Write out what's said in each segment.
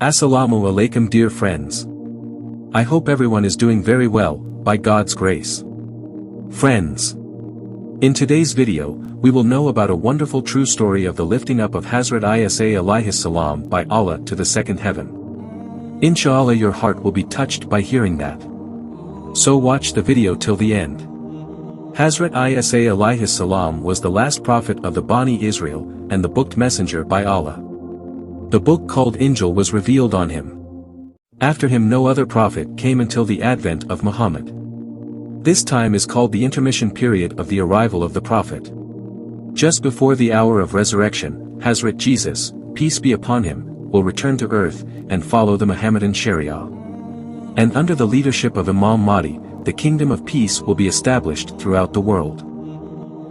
Assalamu alaikum dear friends. I hope everyone is doing very well, by God's grace. Friends. In today's video, we will know about a wonderful true story of the lifting up of Hazrat Esa AS by Allah to the second heaven. Inshallah your heart will be touched by hearing that. So watch the video till the end. Hazrat Esa AS was the last prophet of the Bani Israel, and the booked messenger by Allah. The book called Injil was revealed on him. After him no other prophet came until the advent of Muhammad. This time is called the intermission period of the arrival of the prophet. Just before the hour of resurrection, Hazrat Jesus, peace be upon him, will return to earth, and follow the Muhammadan Sharia. And under the leadership of Imam Mahdi, the kingdom of peace will be established throughout the world.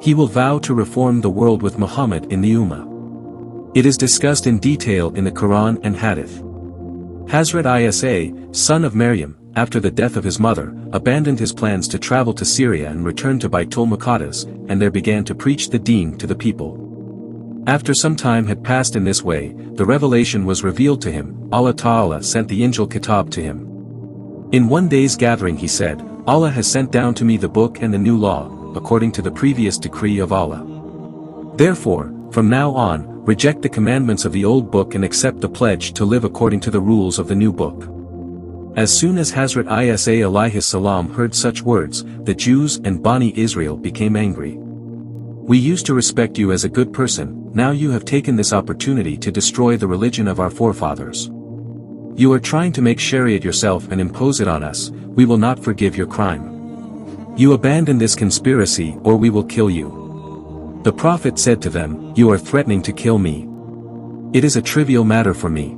He will vow to reform the world with Muhammad in the Ummah. It is discussed in detail in the Quran and Hadith. Hazrat Isa, son of Maryam, after the death of his mother, abandoned his plans to travel to Syria and returned to Baitul Muqaddas, and there began to preach the deen to the people. After some time had passed in this way, the revelation was revealed to him. Allah Ta'ala sent the Injil Kitab to him. In one day's gathering he said, Allah has sent down to me the book and the new law, according to the previous decree of Allah. Therefore, from now on, reject the commandments of the old book and accept the pledge to live according to the rules of the new book. As soon as Hazrat Isa heard such words, the Jews and Bani Israel became angry. We used to respect you as a good person, now you have taken this opportunity to destroy the religion of our forefathers. You are trying to make Shariat yourself and impose it on us, we will not forgive your crime. You abandon this conspiracy or we will kill you. The Prophet said to them, you are threatening to kill me. It is a trivial matter for me.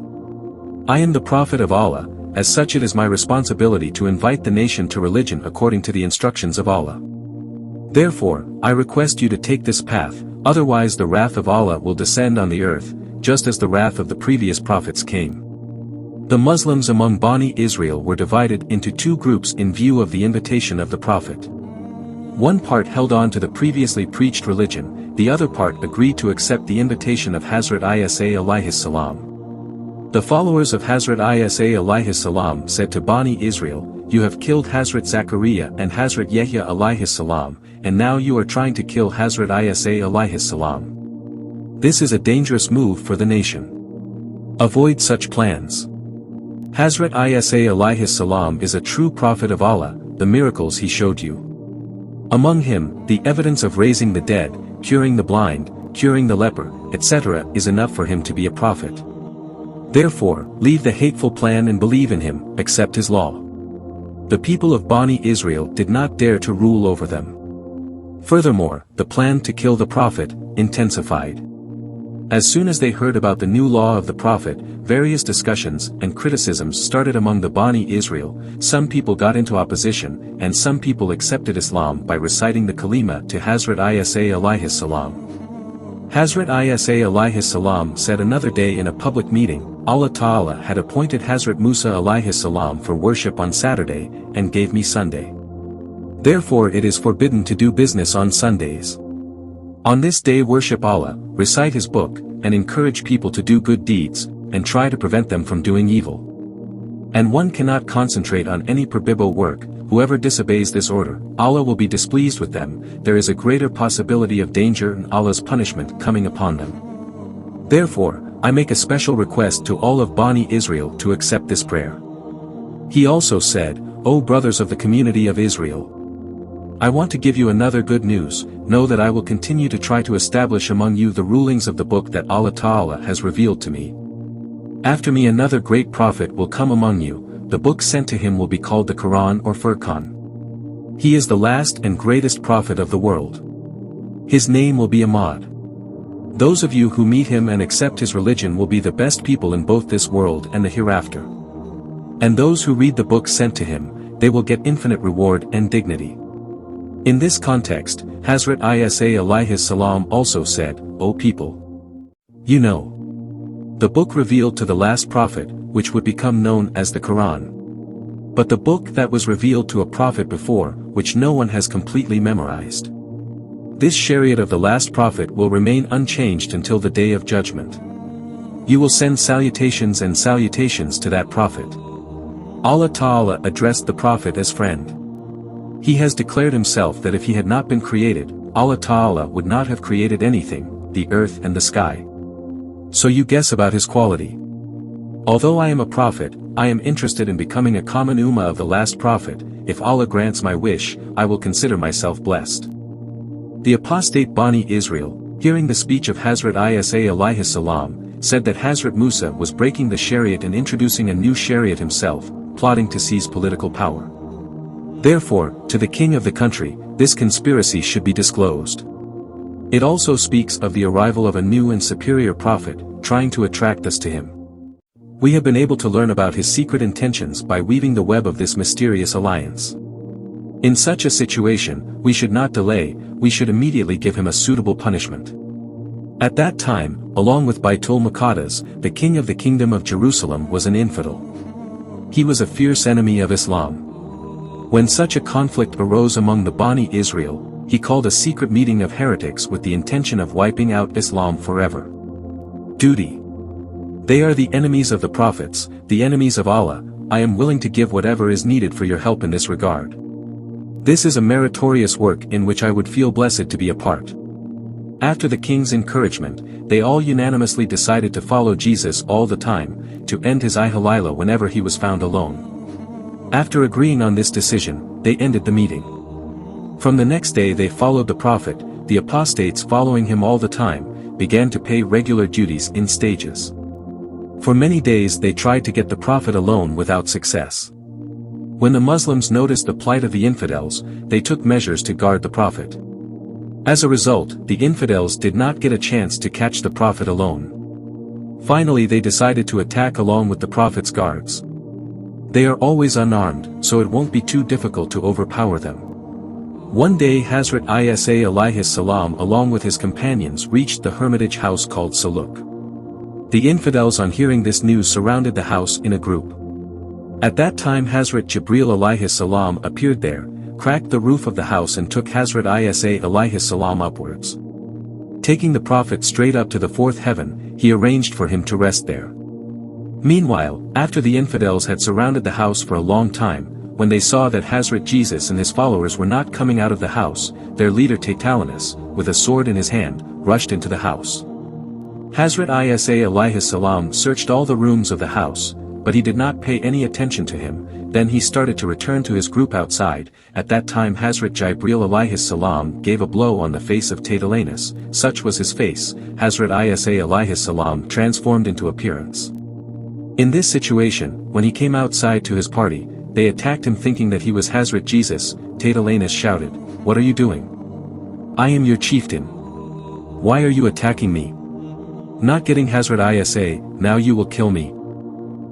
I am the Prophet of Allah, as such it is my responsibility to invite the nation to religion according to the instructions of Allah. Therefore, I request you to take this path, otherwise the wrath of Allah will descend on the earth, just as the wrath of the previous prophets came. The Muslims among Bani Israel were divided into two groups in view of the invitation of the Prophet. One part held on to the previously preached religion, the other part agreed to accept the invitation of Hazrat Isa. The followers of Hazrat Isa said to Bani Israel, you have killed Hazrat Zachariah and Hazrat Yahya and now you are trying to kill Hazrat Isa. This is a dangerous move for the nation. Avoid such plans. Hazrat Isa is a true prophet of Allah, the miracles he showed you. Among him, the evidence of raising the dead, curing the blind, curing the leper, etc. is enough for him to be a prophet. Therefore, leave the hateful plan and believe in him, accept his law. The people of Bani Israel did not dare to rule over them. Furthermore, the plan to kill the prophet intensified. As soon as they heard about the new law of the prophet, various discussions and criticisms started among the Bani Israel. Some people got into opposition, and some people accepted Islam by reciting the kalima to Hazrat Isa. Hazrat Isa said another day in a public meeting, Allah Ta'ala had appointed Hazrat Musa for worship on Saturday, and gave me Sunday. Therefore it is forbidden to do business on Sundays. On this day worship Allah, recite his book, and encourage people to do good deeds, and try to prevent them from doing evil. And one cannot concentrate on any prohibited work, whoever disobeys this order, Allah will be displeased with them, there is a greater possibility of danger and Allah's punishment coming upon them. Therefore, I make a special request to all of Bani Israel to accept this prayer. He also said, O brothers of the community of Israel, I want to give you another good news, know that I will continue to try to establish among you the rulings of the book that Allah Ta'ala has revealed to me. After me another great prophet will come among you, the book sent to him will be called the Quran or Furqan. He is the last and greatest prophet of the world. His name will be Ahmad. Those of you who meet him and accept his religion will be the best people in both this world and the hereafter. And those who read the book sent to him, they will get infinite reward and dignity. In this context, Hazrat Isa also said, O people! You know the book revealed to the last prophet, which would become known as the Quran. But the book that was revealed to a prophet before, which no one has completely memorized. This Shariat of the last prophet will remain unchanged until the day of judgment. You will send salutations and salutations to that prophet. Allah Ta'ala addressed the prophet as friend. He has declared himself that if he had not been created, Allah Ta'ala would not have created anything, the earth and the sky. So you guess about his quality. Although I am a prophet, I am interested in becoming a common ummah of the last prophet. If Allah grants my wish, I will consider myself blessed. The apostate Bani Israel, hearing the speech of Hazrat Isa (AS), said that Hazrat Musa was breaking the Shariat and introducing a new Shariat himself, plotting to seize political power. Therefore, to the king of the country, this conspiracy should be disclosed. It also speaks of the arrival of a new and superior prophet, trying to attract us to him. We have been able to learn about his secret intentions by weaving the web of this mysterious alliance. In such a situation, we should not delay, we should immediately give him a suitable punishment. At that time, along with Baitul Muqaddas, the king of the kingdom of Jerusalem was an infidel. He was a fierce enemy of Islam. When such a conflict arose among the Bani Israel, he called a secret meeting of heretics with the intention of wiping out Islam forever. Duty. They are the enemies of the prophets, the enemies of Allah. I am willing to give whatever is needed for your help in this regard. This is a meritorious work in which I would feel blessed to be a part. After the king's encouragement, they all unanimously decided to follow Jesus all the time, to end his ihalila whenever he was found alone. After agreeing on this decision, they ended the meeting. From the next day they followed the prophet. The apostates following him all the time, began to pay regular duties in stages. For many days they tried to get the prophet alone without success. When the Muslims noticed the plight of the infidels, they took measures to guard the prophet. As a result, the infidels did not get a chance to catch the prophet alone. Finally they decided to attack along with the prophet's guards. They are always unarmed, so it won't be too difficult to overpower them. One day Hazrat Isa (AS) along with his companions reached the hermitage house called Saluk. The infidels on hearing this news surrounded the house in a group. At that time Hazrat Jibreel (AS) appeared there, cracked the roof of the house and took Hazrat Isa (AS) upwards. Taking the prophet straight up to the fourth heaven, he arranged for him to rest there. Meanwhile, after the infidels had surrounded the house for a long time, when they saw that Hazrat Jesus and his followers were not coming out of the house, their leader Taytalanus, with a sword in his hand, rushed into the house. Hazrat Isa (AS) searched all the rooms of the house, but he did not pay any attention to him. Then he started to return to his group outside. At that time Hazrat Jibreel (AS) gave a blow on the face of Taytalanus. Such was his face, Hazrat Isa (AS) transformed into appearance. In this situation, when he came outside to his party, they attacked him thinking that he was Hazrat Jesus. Taytalanus shouted, "What are you doing? I am your chieftain. Why are you attacking me? Not getting Hazrat Isa, now you will kill me."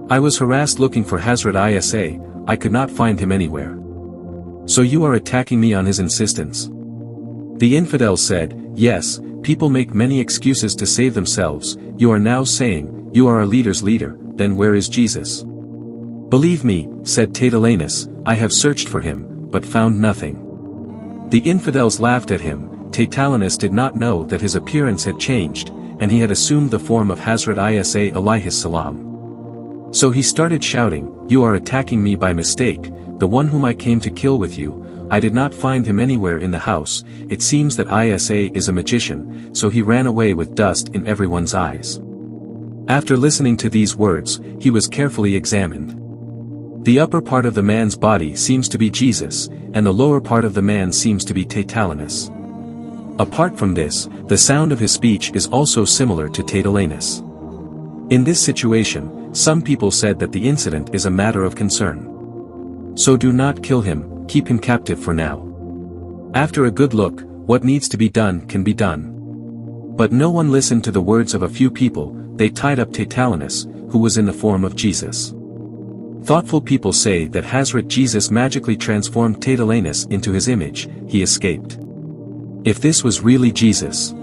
I was harassed looking for Hazrat Isa, I could not find him anywhere. So you are attacking me on his insistence? The infidels said, "Yes, people make many excuses to save themselves. You are now saying, you are our leader's leader, then where is Jesus?" "Believe me," said Taytalanus, "I have searched for him, but found nothing." The infidels laughed at him. Taytalanus did not know that his appearance had changed, and he had assumed the form of Hazrat Isa (AS). So he started shouting, "You are attacking me by mistake, the one whom I came to kill with you. I did not find him anywhere in the house. It seems that Isa is a magician," so he ran away with dust in everyone's eyes. After listening to these words, he was carefully examined. The upper part of the man's body seems to be Jesus, and the lower part of the man seems to be Taytalanus. Apart from this, the sound of his speech is also similar to Taytalanus. In this situation, some people said that the incident is a matter of concern. So do not kill him, keep him captive for now. After a good look, what needs to be done can be done. But no one listened to the words of a few people. They tied up Taytalanus, who was in the form of Jesus. Thoughtful people say that Hazrat Jesus magically transformed Taytalanus into his image. He escaped. If this was really Jesus,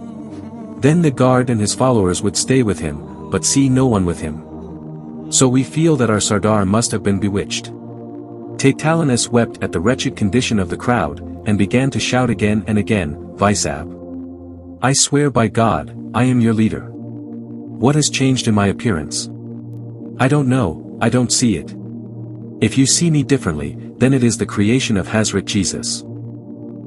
then the guard and his followers would stay with him, but see no one with him. So we feel that our Sardar must have been bewitched. Taytalanus wept at the wretched condition of the crowd, and began to shout again and again, "Vaisab! I swear by God, I am your leader. What has changed in my appearance? I don't know, I don't see it. If you see me differently, then it is the creation of Hazrat Jesus.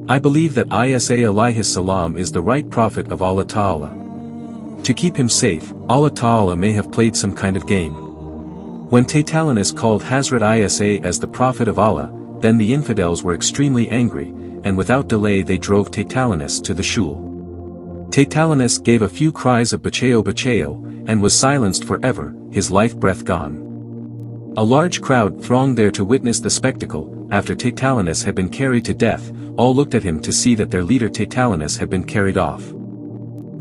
I believe that Isa alayhi salam is the right prophet of Allah Ta'ala. To keep him safe, Allah Ta'ala may have played some kind of game. When Taytalanus called Hazrat Isa as the prophet of Allah, then the infidels were extremely angry, and without delay they drove Taytalanus to the shul. Taytalanus gave a few cries of Bacheo Bacheo, and was silenced forever, his life breath gone. A large crowd thronged there to witness the spectacle. After Taytalanus had been carried to death, all looked at him to see that their leader Taytalanus had been carried off.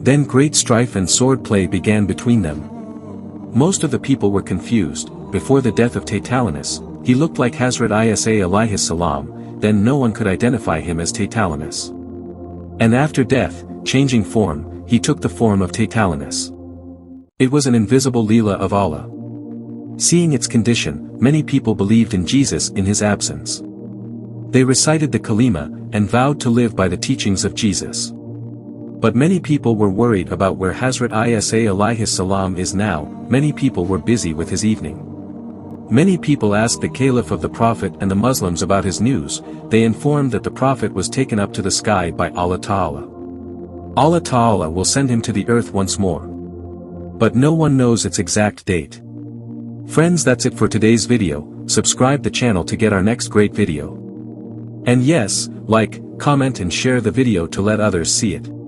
Then great strife and sword play began between them. Most of the people were confused. Before the death of Taytalanus, he looked like Hazrat Isa alayhi salam, then no one could identify him as Taytalanus. And after death, changing form, he took the form of Taytalanus. It was an invisible Leela of Allah. Seeing its condition, many people believed in Jesus in his absence. They recited the Kalima, and vowed to live by the teachings of Jesus. But many people were worried about where Hazrat Isa alayhi salam is now. Many people were busy with his evening. Many people asked the Caliph of the Prophet and the Muslims about his news. They informed that the Prophet was taken up to the sky by Allah Ta'ala. Allah Ta'ala will send him to the earth once more. But no one knows its exact date. Friends, that's it for today's video. Subscribe the channel to get our next great video. And yes, like, comment and share the video to let others see it.